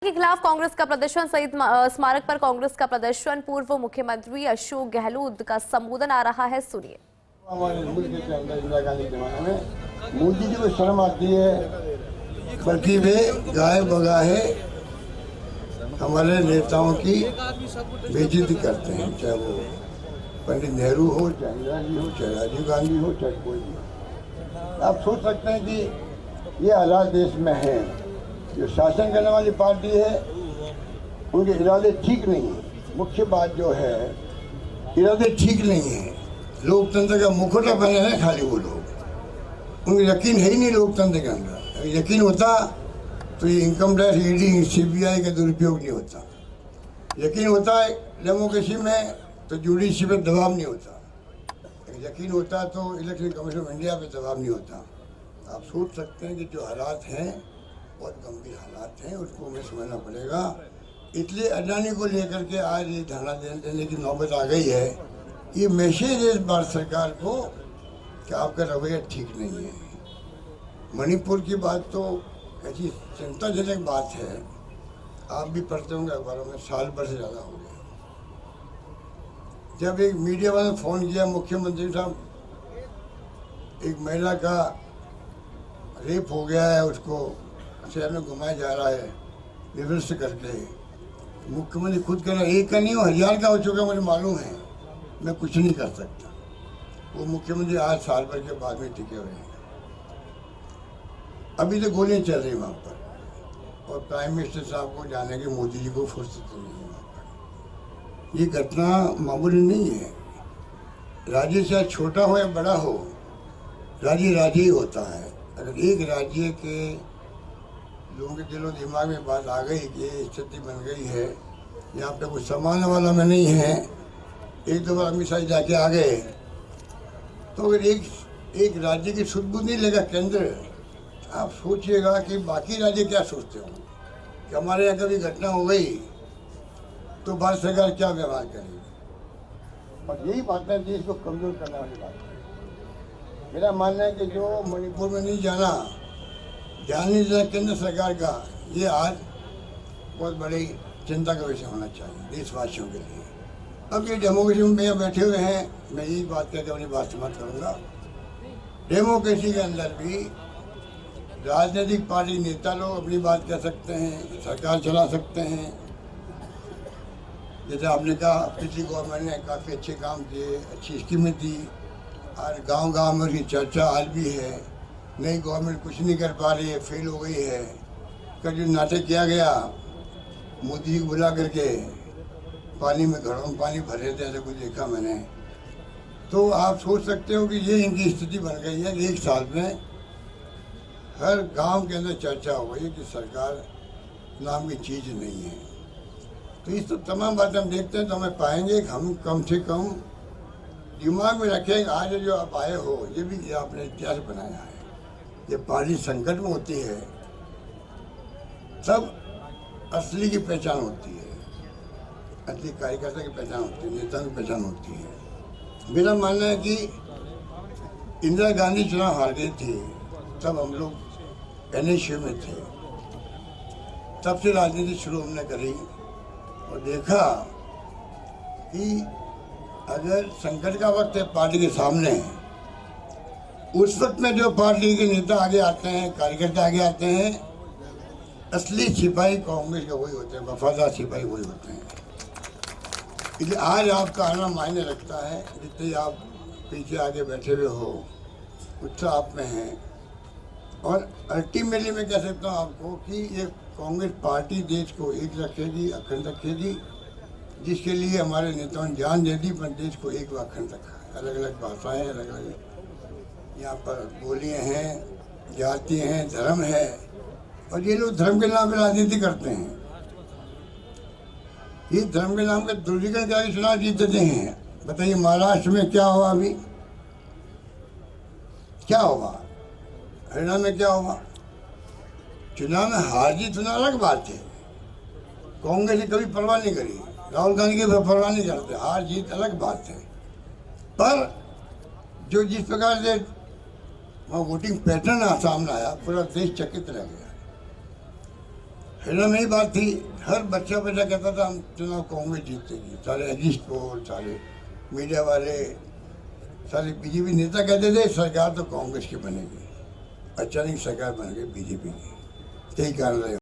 के खिलाफ कांग्रेस का प्रदर्शन, शहीद स्मारक पर कांग्रेस का प्रदर्शन, पूर्व मुख्यमंत्री अशोक गहलोत का संबोधन आ रहा है, सुनिए। हमारे मुल्क के अंदर इंदिरा गांधी के जमाने में मोदी जी को शर्म आती है, बल्कि वे गाय बगाहे हमारे नेताओं की बेइज्जती करते हैं, चाहे वो पंडित नेहरू हो, चाहे इंदिरा जी हो, चाहे राजीव गांधी हो, चाहे कोई भी हो। आप सोच सकते हैं कि ये हालात देश में हैं। जो शासन करने वाली पार्टी है उनके इरादे ठीक नहीं है। मुख्य बात जो है, इरादे ठीक नहीं है। लोकतंत्र का मुखौटा पहने हैं खाली वो लोग, उनको यकीन है ही नहीं लोकतंत्र के अंदर। अगर यकीन होता तो ये इनकम टैक्स, ईडी, सीबीआई का दुरुपयोग नहीं होता। यकीन होता है डेमोक्रेसी में तो जुडिशरी पर दबाव नहीं होता। अगर यकीन होता तो इलेक्शन कमीशन ऑफ इंडिया पे दबाव नहीं होता। आप सोच सकते हैं कि जो हालात हैं बहुत गंभीर हालात हैं, उसको हमें समझना पड़ेगा। इसलिए अडानी को लेकर के आज ये धरना देने की नौबत आ गई है। ये मैसेज है इस बार सरकार को कि आपका रवैया ठीक नहीं है। मणिपुर की बात तो ऐसी चिंताजनक बात है, आप भी पढ़ते होंगे अखबारों में, साल भर से ज़्यादा हो गया। जब एक मीडिया वाले ने फ़ोन किया, मुख्यमंत्री साहब एक महिला का रेप हो गया है, उसको शहर में घुमाया जा रहा है विवश करके, मुख्यमंत्री खुद कह रहा है एक का नहीं हो 1000 का हो चुका, मुझे मालूम है, मैं कुछ नहीं कर सकता। वो मुख्यमंत्री आज साल भर के बाद में टिके हुए हैं। अभी तो गोलियां चल रही वहाँ पर, और प्राइम मिनिस्टर साहब को जाने के मोदी जी को फुर्सत नहीं है वहाँ पर। ये घटना मामूली नहीं है। राज्य चाहे छोटा हो या बड़ा हो, राज्य राज्य ही होता है। अगर एक राज्य के लोगों के दिलो दिमाग में बात आ गई कि ये स्थिति बन गई है, यहाँ पे कुछ संभालने वाला में नहीं है, एक दो बार अमित शाह जाके आ गए, तो अगर एक राज्य की सुध-बुध नहीं लेगा केंद्र, आप सोचिएगा कि बाकी राज्य क्या सोचते होंगे कि हमारे यहाँ कभी घटना हो गई तो भारत सरकार क्या व्यवहार करेगी। और यही बात है देश को कमजोर करने वाली बात है। मेरा मानना है कि जो मणिपुर में नहीं जाना, ध्यान नहीं देना केंद्र सरकार का, ये आज बहुत बड़ी चिंता का विषय होना चाहिए देशवासियों के लिए। अब ये डेमोक्रेसी में यहाँ बैठे हुए हैं, मैं यही बात करके अपनी बात समाप्त करूँगा। डेमोक्रेसी के अंदर भी राजनीतिक पार्टी नेता लोग अपनी बात कह सकते हैं, सरकार चला सकते हैं। जैसे आपने कहा पिछली गवर्नमेंट ने काफ़ी अच्छे काम किए, अच्छी स्कीमें दी, और गांव-गांव में उसकी चर्चा आज भी है। नई गवर्नमेंट कुछ नहीं कर पा रही है, फेल हो गई है। कल जो नाटक किया गया मोदी जी को बुला करके, पानी में घड़ों में पानी भर रहे थे, ऐसा कुछ देखा मैंने। तो आप सोच सकते हो कि ये इनकी स्थिति बन गई है। एक साल में हर गांव के अंदर चर्चा हो गई कि सरकार नाम की चीज़ नहीं है। तो इस सब तमाम बातें हम देखते हैं तो हमें पाएंगे कि हम कम से कम दिमाग में रखें, आज जो आप आए हो ये भी आपने इतिहास बनाया है। ये पार्टी संकट में होती है तब असली की पहचान होती है, असली कार्यकर्ता की पहचान होती है, नेता की पहचान होती है। मेरा मानना है कि इंदिरा गांधी चुनाव हार गई थी, तब हम लोग NSU में थे, तब से राजनीति शुरू हमने करी और देखा कि अगर संकट का वक्त है पार्टी के सामने, उस वक्त में जो पार्टी के नेता आगे आते हैं, कार्यकर्ता आगे आते हैं, असली सिपाही कांग्रेस के वही होते हैं, वफादार सिपाही वही होते हैं। इसलिए आज आपका आना मायने रखता है। जितने आप पीछे आगे बैठे हुए हो उत्साह आप में है। और अल्टीमेटली मैं कह सकता हूँ आपको कि ये कांग्रेस पार्टी देश को एक रखेगी, अखंड रखेगी, जिसके लिए हमारे नेताओं ने जान दे दी, पर देश को एक अखंड रखा है। अलग अलग भाषाएँ, अलग अलग यहाँ पर बोलियाँ हैं, जाति हैं, धर्म है, और ये लोग धर्म के नाम पर राजनीति करते हैं। ये धर्म के नाम पर ध्रुवीकरण करके चुनाव जीतते हैं। बताइए महाराष्ट्र में क्या हुआ, अभी क्या हुआ, हरियाणा में क्या हुआ। चुनाव में हार जीत होना अलग बात है। कांग्रेस ने कभी परवाह नहीं करी, राहुल गांधी की परवाह नहीं करते, हार जीत अलग बात है। पर जो जिस प्रकार से वहाँ वोटिंग पैटर्न सामने आया, पूरा देश चकित रह गया। फिल्म में ही बात थी, हर बच्चा कहता था हम चुनाव कांग्रेस जीतेगी, सारे अजीत पोल, सारे मीडिया वाले, सारे बीजेपी नेता कहते थे सरकार तो कांग्रेस की बनेगी, अचानक सरकार बन गई बीजेपी की। यही कारण रहे।